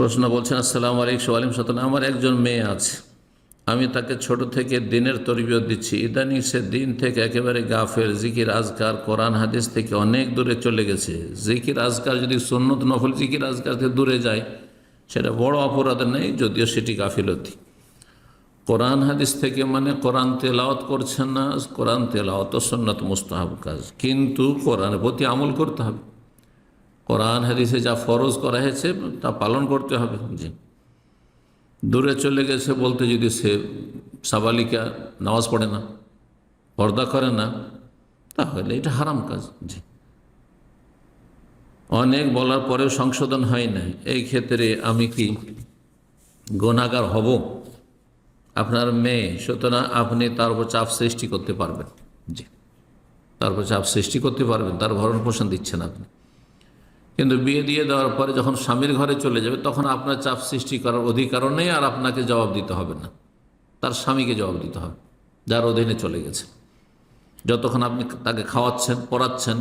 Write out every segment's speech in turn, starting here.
প্রশ্ন বলছেন, আসসালামু আলাইকুম ওয়ালাইকুম সালাম। আমার একজন মেয়ে আছে, আমি তাকে ছোট থেকে দিনের তরবিয়ত দিচ্ছি। ইদানিং সে দিন থেকে একেবারে গাফেল, জিকির আজকার কোরআন হাদিস থেকে অনেক দূরে চলে গেছে। জিকির আজকার যদি সুন্নত নফল জিকির আজকার থেকে দূরে যায় সেটা বড় অপরাধ নেই, যদিও সেটি গাফিলতি। কোরআন হাদিস থেকে মানে কোরআন তেলাওয়াত করছেন না, কোরআন তেলাওয়াত সুন্নত মুস্তাহাব কাজ, কিন্তু কোরআনের প্রতি আমল করতে হবে। কোরআন হাদিসে যা ফরজ করা হয়েছে তা পালন করতে হবে। জি, দূরে চলে গেছে বলতে যদি সে সাবালিকা, নামাজ পড়ে না, পর্দা করে না, তাহলে এটা হারাম কাজ। জি, অনেক বলার পরেও সংশোধন হয় না, এই ক্ষেত্রে আমি কি গুনাহগার হব? আপনার মেয়ে, সুতরাং আপনি তার উপর চাপ সৃষ্টি করতে পারবেন। জি, তার উপর চাপ সৃষ্টি করতে পারবেন, তার ভরণ পোষণ দিচ্ছেন আপনি, কিন্তু বিয়ে দিয়ে দেওয়ার পরে যখন স্বামীর ঘরে চলে যাবে তখন আপনার চাপ সৃষ্টি করার অধিকারও নেই, আর আপনাকে জবাব দিতে হবে না, তার স্বামীকে জবাব দিতে হবে যার অধীনে চলে গেছে। যতক্ষণ আপনি তাকে খাওয়াচ্ছেন, পড়াচ্ছেন,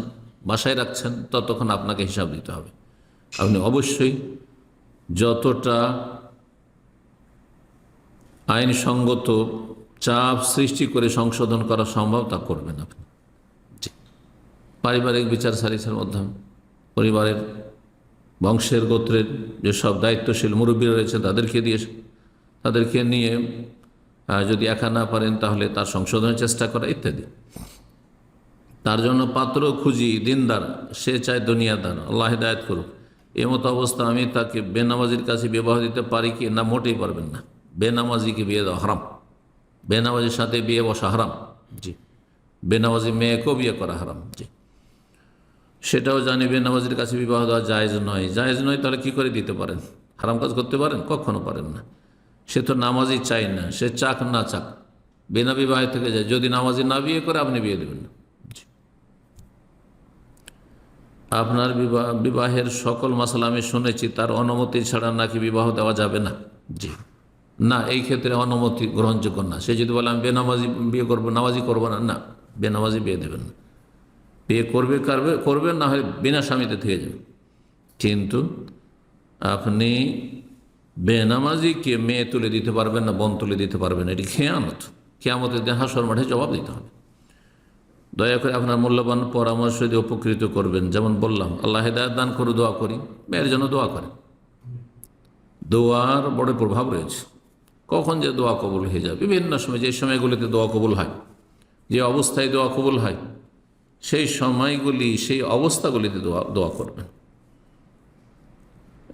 বাসায় রাখছেন, ততক্ষণ আপনাকে হিসাব দিতে হবে। আপনি অবশ্যই যতটা আইনসঙ্গত চাপ সৃষ্টি করে সংশোধন করা সম্ভব তা করবেন আপনি। পারিবারিক বিচার সালিসের মাধ্যমে পরিবারের বংশের গোত্রের যেসব দায়িত্বশীল মুরব্বী রয়েছে তাদেরকে নিয়ে যদি একা না পারেন তাহলে তার সংশোধনের চেষ্টা করা ইত্যাদি। তার জন্য পাত্র খুঁজি দিনদার, সে চায় দুনিয়াদার, আল্লাহ হিদায়াত করুক। এমতো অবস্থা আমি তাকে বেনামাজির কাছে বিবাহ দিতে পারি কি না? মোটেই পারবেন না। বেনামাজিকে বিয়ে দেওয়া হারাম, বেনামাজির সাথে বিয়ে বসা হারাম। জি, বেনামাজি মেয়েকেও বিয়ে করা হারাম। জি, সেটাও জানি বেনামাজির কাছে বিবাহ দেওয়া জায়েজ নয়। জায়েজ নয় তাহলে কি করে দিতে পারেন? হারাম কাজ করতে পারেন? কখনো পারেন না। সে তো নামাজি চাই না, সে চাক না চাক বিনা বিবাহে থেকে যায়। যদি নামাজি না বিয়ে করে আপনি বিয়ে দেবেন না। আপনার বিবাহের সকল মাসালা আমি শুনেছি, তার অনুমতি ছাড়া নাকি বিবাহ দেওয়া যাবে না? জি না, এই ক্ষেত্রে অনুমতি গ্রহণযোগ্য না। সে যদি বলে আমি বেনামাজি বিয়ে করবো, নামাজি করবো না, না, বেনামাজি বিয়ে দেবেন না। বিয়ে করবেন না হয় বিনা স্বামীতে থেকে যাবে, কিন্তু আপনি বেনামাজিকে মেয়ে তুলে দিতে পারবেন না, বোন তুলে দিতে পারবেন না। এটি খেয়ানত। কিয়ামতের দিন হাশর মাঠে জবাব দিতে হবে। দয়া করে আপনার মূল্যবান পরামর্শ দিয়ে উপকৃত করবেন। যেমন বললাম, আল্লাহ হেদায়েত দান করে দোয়া করি, মেয়ের জন্য দোয়া করেন। দোয়ার বড় প্রভাব রয়েছে। কখন যে দোয়া কবুল হয়ে যাবে, বিভিন্ন সময়, যে সময়গুলিতে দোয়া কবুল হয়, যে অবস্থায় দোয়া কবুল হয়, সেই সময়গুলি, সেই অবস্থাগুলিতে দোয়া করবেন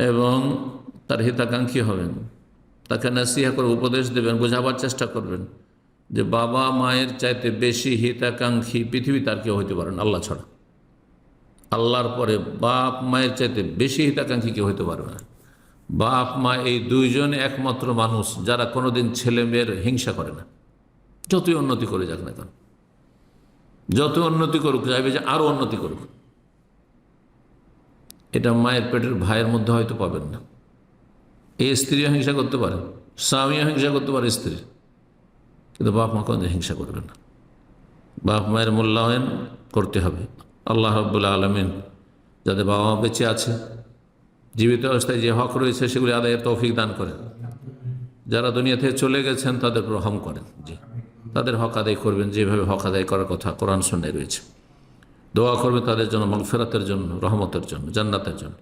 এবং তার হিতাকাঙ্ক্ষী হবেন। তাকে নাসিহা করে উপদেশ দেবেন, বোঝাবার চেষ্টা করবেন যে বাবা মায়ের চাইতে বেশি হিতাকাঙ্ক্ষী পৃথিবী তার কেউ হইতে পারেন আল্লাহ ছাড়া। আল্লাহর পরে বাপ মায়ের চাইতে বেশি হিতাকাঙ্ক্ষী কেউ হইতে পারবে না। বাপ মা এই দুইজন একমাত্র মানুষ যারা কোনোদিন ছেলে মেয়ের হিংসা করে না। যতই উন্নতি করে যাক না কেন, যত উন্নতি করুক, চাইবে যে আরও উন্নতি করুক। এটা মায়ের পেটের ভাইয়ের মধ্যে হয়তো পাবেন না। এই স্ত্রীও হিংসা করতে পারে, স্বামীও হিংসা করতে পারে স্ত্রীর, কিন্তু বাপ মা কোনোদিন হিংসা করবে না। বাপ মায়ের মূল্যায়ন করতে হবে। আল্লাহ রাব্বুল আলামিন যাদের বাবা মা বেঁচে আছে, জীবিত অবস্থায় যে হক রয়েছে সেগুলি আদায়ের তৌফিক দান করেন। যারা দুনিয়া থেকে চলে গেছেন তাদের রহম করেন। জি, তাদের হক আদায় করবেন যেভাবে হক আদায় করার কথা কোরআন সুন্নাহয় রয়েছে। দোয়া করবে তাদের জন্য, মাগফিরাতের জন্য, রহমতের জন্য, জান্নাতের জন্য।